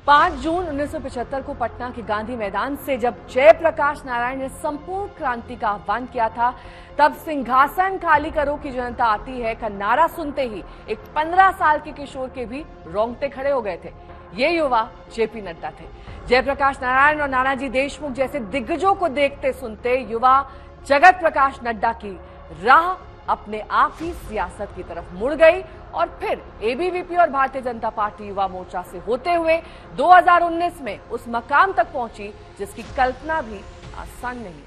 5 जून 1975 को पटना के गांधी मैदान से जब जयप्रकाश नारायण ने संपूर्ण क्रांति का आह्वान किया था, तब सिंहासन खाली करो की जनता आती है का नारा सुनते ही एक 15 साल के किशोर के भी रोंगटे खड़े हो गए थे। ये युवा जेपी नड्डा थे। जयप्रकाश नारायण और नानाजी देशमुख जैसे दिग्गजों को देखते सुनते युवा जगत प्रकाश नड्डा की राह अपने आप ही सियासत की तरफ मुड़ गई और फिर एबीवीपी और भारतीय जनता पार्टी युवा मोर्चा से होते हुए 2019 में उस मकाम तक पहुंची जिसकी कल्पना भी आसान नहीं।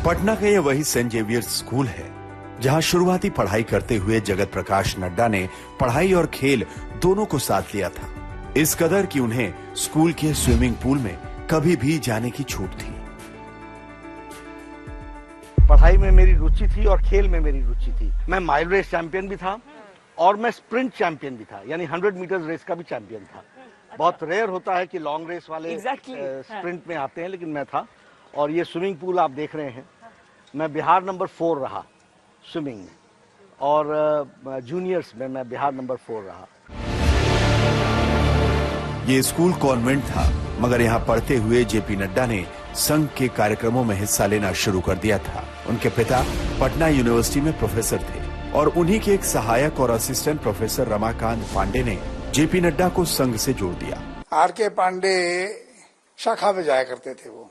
पटना का यह वही सेंट जेवियर्स स्कूल है जहां शुरुआती पढ़ाई करते हुए जगत प्रकाश नड्डा ने पढ़ाई और खेल दोनों को साथ लिया था। इस कदर कि उन्हें स्कूल के स्विमिंग पूल में कभी भी जाने की छूट थी। पढ़ाई में मेरी रुचि थी और खेल में मेरी रुचि थी। मैं माइल रेस चैंपियन भी था और मैं स्प्रिंट चैंपियन भी था, यानी 100 मीटर रेस का भी चैंपियन था। बहुत रेयर होता है कि लॉन्ग रेस वाले स्प्रिंट में आते हैं, लेकिन मैं था। और ये स्विमिंग पूल आप देख रहे हैं, मैं बिहार नंबर 4 रहा स्विमिंग में, और जूनियर्स में मैं बिहार नंबर 4 रहा। ये स्कूल कॉन्वेंट था, मगर यहाँ पढ़ते हुए जेपी नड्डा ने संघ के कार्यक्रमों में हिस्सा लेना शुरू कर दिया था। उनके पिता पटना यूनिवर्सिटी में प्रोफेसर थे और उन्हीं के एक सहायक और असिस्टेंट प्रोफेसर रमाकांत पांडे ने जेपी नड्डा को संघ से जोड़ दिया। आर.के. पांडे शाखा में जाया करते थे वो,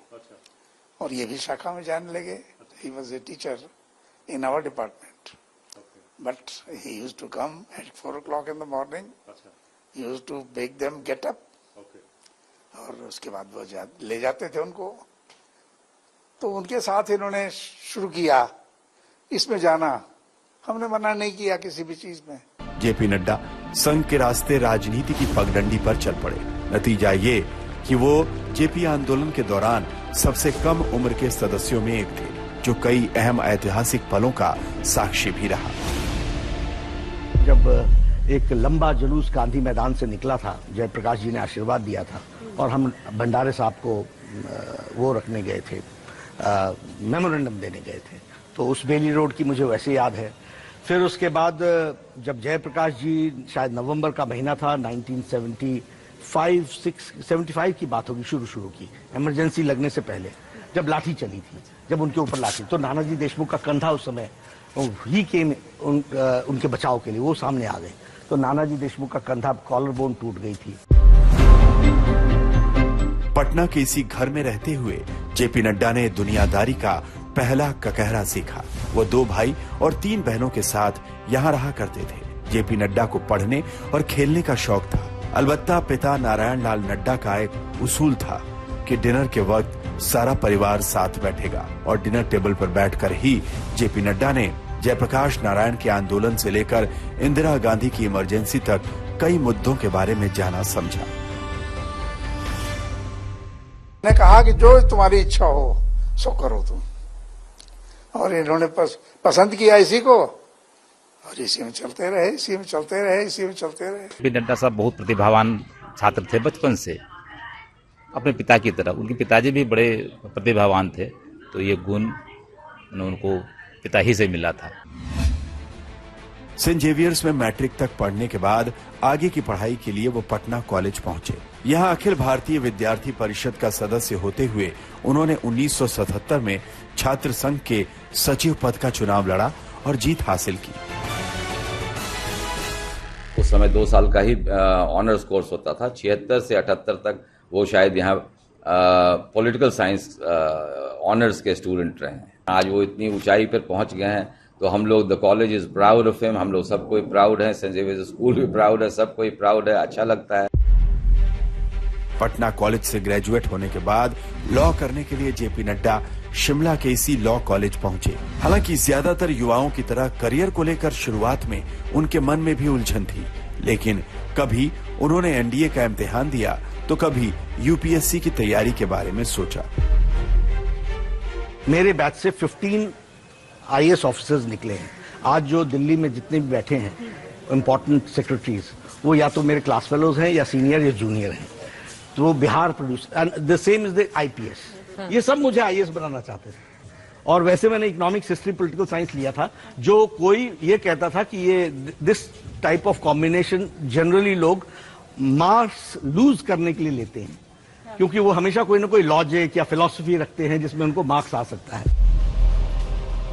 और ये भी शाखा में जाने लगे। He was a teacher in our department, but he used to come at 4 o'clock in the morning. He used to make them get up. और उसके बाद वो ले जाते थे उनको। तो उनके साथ इन्होंने शुरू किया इसमें जाना। हमने मना नहीं किया किसी भी चीज में। जेपी नड्डा संघ के रास्ते राजनीति की पगडंडी पर चल पड़े। नतीजा ये कि वो जेपी आंदोलन के दौरान सबसे कम उम्र के सदस्यों में एक थे, जो कई अहम ऐतिहासिक पलों का साक्षी भी रहा। जब एक लंबा जुलूस गांधी मैदान से निकला था, जयप्रकाश जी ने आशीर्वाद दिया था और हम भंडारे साहब को वो रखने गए थे, मेमोरेंडम देने गए थे। तो उस बेली रोड की मुझे वैसे याद है। फिर उसके बाद जब जयप्रकाश जी, शायद नवंबर का महीना था, 1975 की बात होगी, शुरू की इमरजेंसी लगने से पहले, जब लाठी चली थी, जब उनके ऊपर लाठी, तो नानाजी देशमुख का कंधा उस समय ही के उनके बचाव के लिए वो सामने आ गए। तो नानाजी देशमुख का कंधा, कॉलर बोन टूट गई थी। पटना के इसी घर में रहते हुए जेपी नड्डा ने दुनियादारी का पहला ककहरा सीखा। वो 2 भाई और 3 बहनों के साथ यहाँ रहा करते थे। जेपी नड्डा को पढ़ने और खेलने का शौक था। अलबत्ता पिता नारायण लाल नड्डा का एक उसूल था कि डिनर के वक्त सारा परिवार साथ बैठेगा, और डिनर टेबल पर बैठकर ही जेपी नड्डा ने जयप्रकाश नारायण के आंदोलन से लेकर इंदिरा गांधी की इमरजेंसी तक कई मुद्दों के बारे में जाना समझा। ने कहा कि जो तुम्हारी इच्छा हो सो करो तुम, और इन्होंने पसंद किया इसी को, और इसी में चलते रहे। नड्डा साहब बहुत प्रतिभावान छात्र थे बचपन से, अपने पिता की तरह। उनके पिताजी भी बड़े प्रतिभावान थे, तो ये गुण उनको पिता ही से मिला था। सेंट जेवियर्स में मैट्रिक तक पढ़ने के बाद आगे की पढ़ाई के लिए वो पटना कॉलेज पहुंचे। यहाँ अखिल भारतीय विद्यार्थी परिषद का सदस्य होते हुए उन्होंने 1977 में छात्र संघ के सचिव पद का चुनाव लड़ा और जीत हासिल की। उस समय 2 साल का ही ऑनर्स कोर्स होता था। 76 से 78 तक वो शायद यहाँ पॉलिटिकल साइंस ऑनर्स के स्टूडेंट रहे हैं। आज वो इतनी ऊंचाई पर पहुंच गए हैं, तो हम लोग, the college is proud of him. हम लोग सब कोई प्राउड है, सेंट जेवियर्स स्कूल भी प्राउड है, सब कोई प्राउड है। अच्छा लगता है। पटना कॉलेज से ग्रेजुएट होने के बाद लॉ करने के लिए जेपी नड्डा शिमला के इसी लॉ कॉलेज पहुंचे। हालांकि ज्यादातर युवाओं की तरह करियर को लेकर शुरुआत में उनके मन में भी उलझन थी, लेकिन कभी उन्होंने एनडीए का इम्तिहान दिया तो कभी यूपीएससी की तैयारी के बारे में सोचा। मेरे बैच से 15 आईएएस ऑफिसर्स निकले हैं। आज जो दिल्ली में जितने भी बैठे हैं इम्पोर्टेंट सेक्रेटरीज, वो या तो मेरे क्लास फेलोज हैं या सीनियर या जूनियर हैं। तो वो Bihar produce, the same is the IPS. ये सब मुझे आईएएस बनाना चाहते थे। और वैसे मैंने इकोनॉमिक्स, हिस्ट्री, पॉलिटिकल साइंस लिया था। जो कोई ये कहता था कि ये this type of combination generally लोग मार्क्स लूज करने के लिए लेते हैं, क्योंकि वो हमेशा कोई ना कोई लॉजिक या फिलॉसफी रखते हैं जिसमें उनको मार्क्स आ सकता है।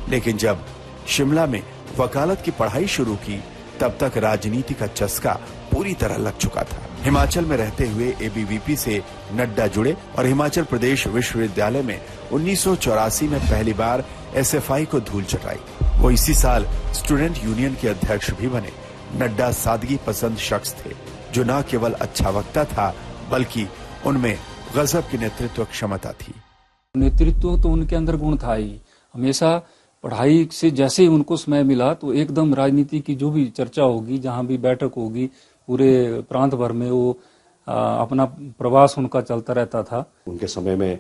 लेकिन जब शिमला में वकालत की पढ़ाई शुरू की तब तक राजनीति का चस्का पूरी तरह लग चुका था। हिमाचल में रहते हुए एबीवीपी से नड्डा जुड़े और हिमाचल प्रदेश विश्वविद्यालय में 1984 में पहली बार एसएफआई को धूल चटाई। वो इसी साल स्टूडेंट यूनियन के अध्यक्ष भी बने। नड्डा सादगी पसंद शख्स थे जो न केवल अच्छा वक्ता था बल्कि उनमें गजब की नेतृत्व क्षमता थी। नेतृत्व तो उनके अंदर गुण था ही। हमेशा पढ़ाई से जैसे ही उनको समय मिला तो एकदम राजनीति की जो भी चर्चा होगी, जहां भी बैठक होगी, पूरे प्रांत भर में वो अपना प्रवास उनका चलता रहता था। उनके समय में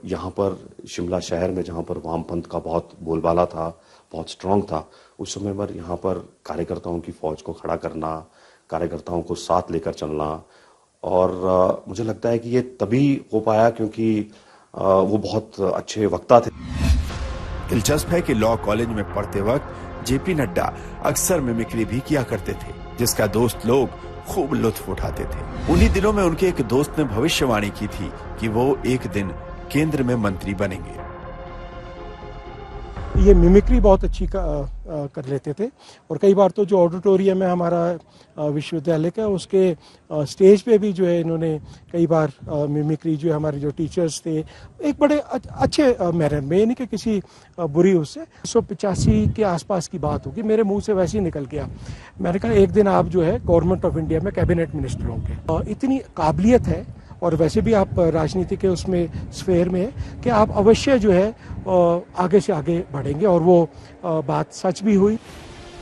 यहाँ पर शिमला शहर में जहाँ पर वामपंथ का बहुत बोलबाला था, बहुत स्ट्रांग था, उस समय पर यहाँ पर कार्यकर्ताओं की फौज को खड़ा करना, कार्यकर्ताओं को साथ लेकर चलना, और मुझे लगता है कि ये तभी हो पाया क्योंकि वो बहुत अच्छे वक्ता थे। दिलचस्प है कि लॉ कॉलेज में पढ़ते वक्त जेपी नड्डा अक्सर मिमिक्री भी किया करते थे, जिसका दोस्त लोग खूब लुत्फ उठाते थे। उन्हीं दिनों में उनके एक दोस्त ने भविष्यवाणी की थी कि वो एक दिन केंद्र में मंत्री बनेंगे। ये मिमिक्री बहुत अच्छी कर लेते थे और कई बार तो जो ऑडिटोरियम है हमारा विश्वविद्यालय का, उसके स्टेज पे भी जो है इन्होंने कई बार मिमिक्री, जो हमारे जो टीचर्स थे, एक बड़े अच्छे मैनर में, यानी कि किसी बुरी उससे 1985 के आसपास की बात होगी, मेरे मुंह से वैसे ही निकल गया। मैंने कहा एक दिन आप जो है गवर्नमेंट ऑफ इंडिया में कैबिनेट मिनिस्टर होंगे। इतनी काबिलियत है और वैसे भी आप राजनीति के उसमें स्फेयर में है कि आप अवश्य जो है आगे से आगे बढ़ेंगे, और वो बात सच भी हुई।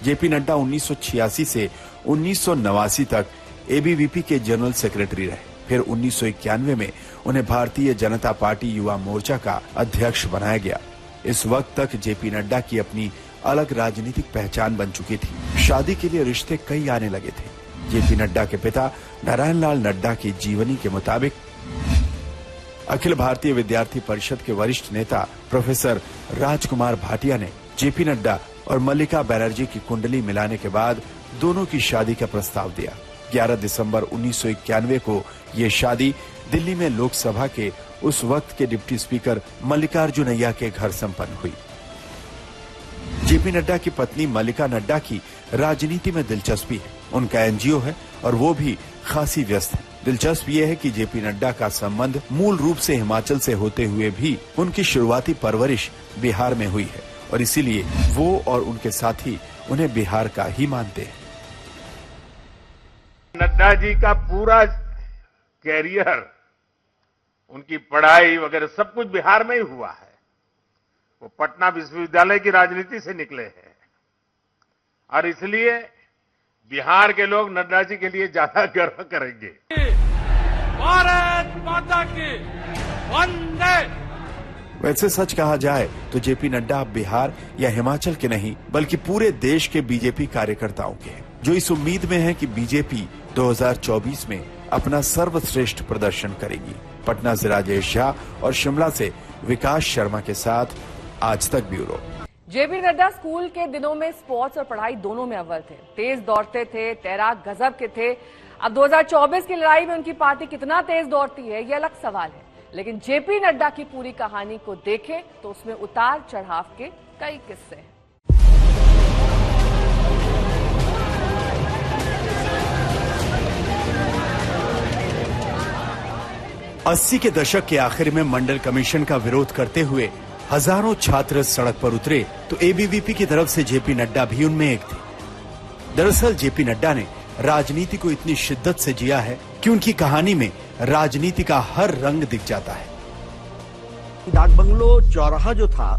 जेपी नड्डा 1986 से 1989 तक एबीवीपी के जनरल सेक्रेटरी रहे। फिर 1991 में उन्हें भारतीय जनता पार्टी युवा मोर्चा का अध्यक्ष बनाया गया। इस वक्त तक जेपी नड्डा की अपनी अलग राजनीतिक पहचान बन चुकी थी। शादी के लिए रिश्ते कई आने लगे थे। जेपी नड्डा के पिता नारायण लाल नड्डा की जीवनी के मुताबिक अखिल भारतीय विद्यार्थी परिषद के वरिष्ठ नेता प्रोफेसर राजकुमार भाटिया ने जेपी नड्डा और मल्लिका बनर्जी की कुंडली मिलाने के बाद दोनों की शादी का प्रस्ताव दिया। 11 दिसंबर 1991 को ये शादी दिल्ली में लोकसभा के उस वक्त के डिप्टी स्पीकर मल्लिकार्जुनैया के घर संपन्न हुई। जेपी नड्डा की पत्नी मल्लिका नड्डा की राजनीति में दिलचस्पी है। उनका एनजीओ है और वो भी खासी व्यस्त है। दिलचस्प ये है कि जेपी नड्डा का संबंध मूल रूप से हिमाचल से होते हुए भी उनकी शुरुआती परवरिश बिहार में हुई है और इसीलिए वो और उनके साथी उन्हें बिहार का ही मानते हैं। नड्डा जी का पूरा कैरियर, उनकी पढ़ाई वगैरह सब कुछ बिहार में ही हुआ है। वो पटना विश्वविद्यालय की राजनीति से निकले हैं और इसलिए बिहार के लोग नड्डा जी के लिए ज्यादा गर्व करेंगे। भारत माता की वंदे। वैसे सच कहा जाए तो जेपी नड्डा अब बिहार या हिमाचल के नहीं बल्कि पूरे देश के बीजेपी कार्यकर्ताओं के हैं, जो इस उम्मीद में है कि बीजेपी 2024 में अपना सर्वश्रेष्ठ प्रदर्शन करेगी। पटना से राजेश झा और शिमला से विकास शर्मा के साथ आज तक ब्यूरो। जेपी नड्डा स्कूल के दिनों में स्पोर्ट्स और पढ़ाई दोनों में अव्वल थे। तेज दौड़ते थे, तैराक गजब के थे। अब 2024 की लड़ाई में उनकी पार्टी कितना तेज दौड़ती है, ये अलग सवाल है। लेकिन जेपी नड्डा की पूरी कहानी को देखें तो उसमें उतार चढ़ाव के कई किस्से हैं। 80 के दशक के आखिर में मंडल कमीशन का विरोध करते हुए हजारों छात्र सड़क पर उतरे तो एबीवीपी की तरफ से जेपी नड्डा भी उनमें एक थे। दरअसल जेपी नड्डा ने राजनीति को इतनी शिद्दत से जिया है कि उनकी कहानी में राजनीति का हर रंग दिख जाता है। डाक बंगलो चौराहा जो था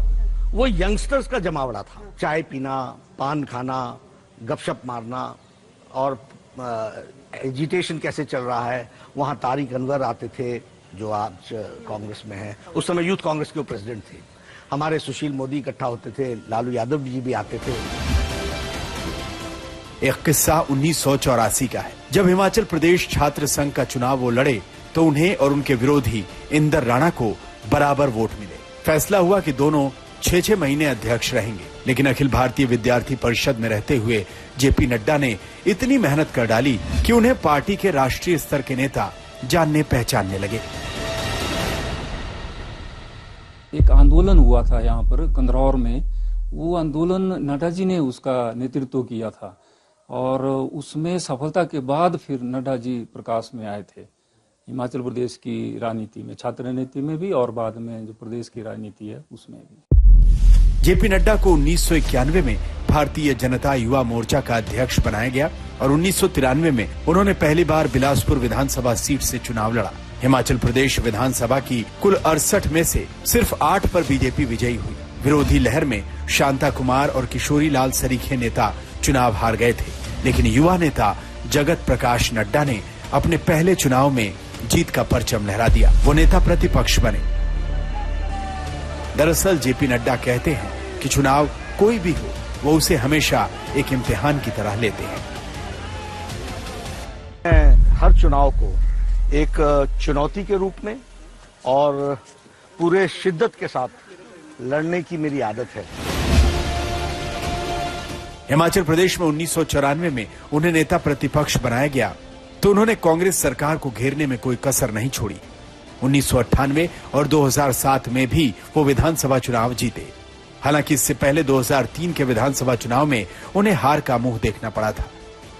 वो यंगस्टर्स का जमावड़ा था। चाय पीना, पान खाना, गपशप मारना और एजिटेशन कैसे चल रहा है। वहां तारिक अनवर आते थे जो आज कांग्रेस में है, उस समय यूथ कांग्रेस के प्रेसिडेंट थे। हमारे सुशील मोदी इकट्ठा होते थे, लालू यादव जी भी आते थे। एक किस्सा 1984 का है, जब हिमाचल प्रदेश छात्र संघ का चुनाव वो लड़े तो उन्हें और उनके विरोधी इंदर राणा को बराबर वोट मिले। फैसला हुआ कि दोनों 6-6 महीने अध्यक्ष रहेंगे। लेकिन अखिल भारतीय विद्यार्थी परिषद में रहते हुए जेपी नड्डा ने इतनी मेहनत कर डाली कि उन्हें पार्टी के राष्ट्रीय स्तर के नेता जानने पहचानने लगे। एक आंदोलन हुआ था यहाँ पर कंदरौर में, वो आंदोलन नड्डा जी ने उसका नेतृत्व किया था और उसमें सफलता के बाद फिर नड्डा जी प्रकाश में आए थे हिमाचल प्रदेश की राजनीति में, छात्र राजनीति में भी और बाद में जो प्रदेश की राजनीति है उसमें भी। जेपी नड्डा को 1991 में भारतीय जनता युवा मोर्चा का अध्यक्ष बनाया गया और 1993 में उन्होंने पहली बार बिलासपुर विधानसभा सीट से चुनाव लड़ा। हिमाचल प्रदेश विधानसभा की कुल 68 में से सिर्फ 8 पर बीजेपी विजयी हुई। विरोधी लहर में शांता कुमार और किशोरी लाल सरीखे नेता चुनाव हार गए थे, लेकिन युवा नेता जगत प्रकाश नड्डा ने अपने पहले चुनाव में जीत का परचम लहरा दिया। वो नेता प्रतिपक्ष बने। दरअसल जेपी नड्डा कहते हैं कि चुनाव कोई भी हो, वो उसे हमेशा एक इम्तिहान की तरह लेते हैं। मैं हर चुनाव को एक चुनौती के रूप में और पूरे शिद्दत के साथ लड़ने की मेरी आदत है। हिमाचल प्रदेश में 1994 में उन्हें नेता प्रतिपक्ष बनाया गया तो उन्होंने कांग्रेस सरकार को घेरने में कोई कसर नहीं छोड़ी। 1998 और 2007 में भी वो विधानसभा चुनाव जीते। हालांकि इससे पहले 2003 के विधानसभा चुनाव में उन्हें हार का मुंह देखना पड़ा था।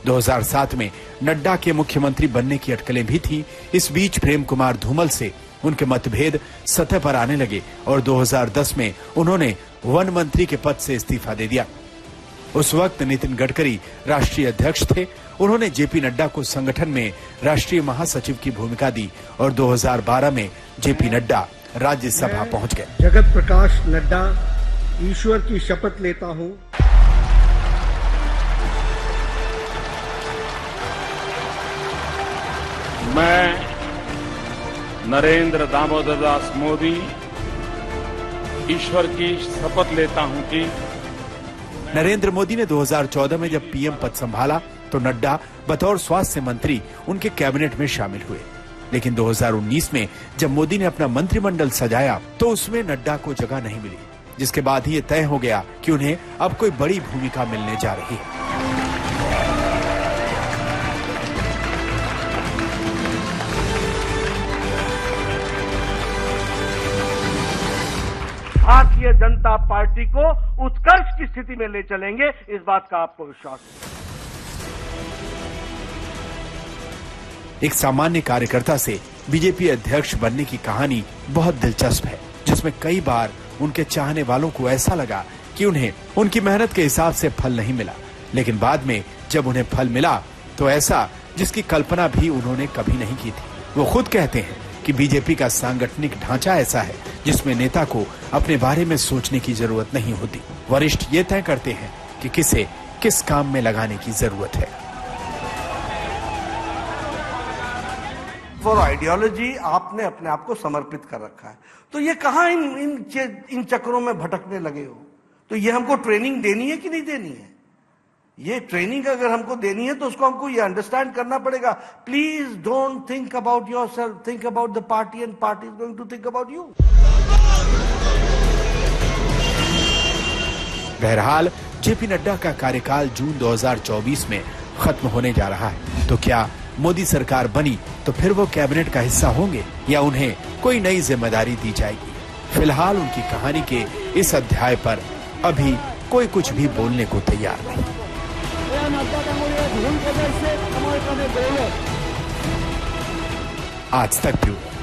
2007 में नड्डा के मुख्यमंत्री बनने की अटकलें भी थी। इस बीच प्रेम कुमार धूमल से उनके मतभेद सतह पर आने लगे और 2010 में उन्होंने वन मंत्री के पद से इस्तीफा दे दिया। उस वक्त नितिन गडकरी राष्ट्रीय अध्यक्ष थे। उन्होंने जेपी नड्डा को संगठन में राष्ट्रीय महासचिव की भूमिका दी और 2012 में जेपी नड्डा राज्यसभा पहुंच गए। जगत प्रकाश नड्डा ईश्वर की शपथ लेता हूं मैं नरेंद्र दामोदर दास मोदी ईश्वर की शपथ लेता हूं कि नरेंद्र मोदी ने 2014 में जब पीएम पद संभाला तो नड्डा बतौर स्वास्थ्य मंत्री उनके कैबिनेट में शामिल हुए। लेकिन 2019 में जब मोदी ने अपना मंत्रिमंडल सजाया तो उसमें नड्डा को जगह नहीं मिली, जिसके बाद ही ये तय हो गया कि उन्हें अब कोई बड़ी भूमिका मिलने जा रही है। भारतीय जनता पार्टी को उत्कर्ष की स्थिति में ले चलेंगे, इस बात का आपको विश्वास है। एक सामान्य कार्यकर्ता से बीजेपी अध्यक्ष बनने की कहानी बहुत दिलचस्प है, जिसमें कई बार उनके चाहने वालों को ऐसा लगा कि उन्हें उनकी मेहनत के हिसाब से फल नहीं मिला, लेकिन बाद में जब उन्हें फल मिला तो ऐसा जिसकी कल्पना भी उन्होंने कभी नहीं की थी। वो खुद कहते हैं कि बीजेपी का सांगठनिक ढांचा ऐसा है जिसमें नेता को अपने बारे में सोचने की जरूरत नहीं होती। वरिष्ठ ये तय करते हैं कि किसे किस काम में लगाने की जरूरत है। फॉर आइडियोलॉजी आपने अपने आप को समर्पित कर रखा है, तो ये कहां इन चक्रों में भटकने लगे हो? तो ये हमको ट्रेनिंग देनी है कि नहीं देनी है? ये ट्रेनिंग अगर हमको देनी है तो उसको हमको ये अंडरस्टैंड करना पड़ेगा। Please don't think about yourself, think about the party and party is going to think about you. बहरहाल जेपी नड्डा का कार्यकाल जून 2024 में खत्म होने जा रहा है, तो क्या मोदी सरकार बनी तो फिर वो कैबिनेट का हिस्सा होंगे या उन्हें कोई नई जिम्मेदारी दी जाएगी? फिलहाल उनकी कहानी के इस अध्याय पर अभी कोई कुछ भी बोलने को तैयार नहीं। आज तक ब्यूरो।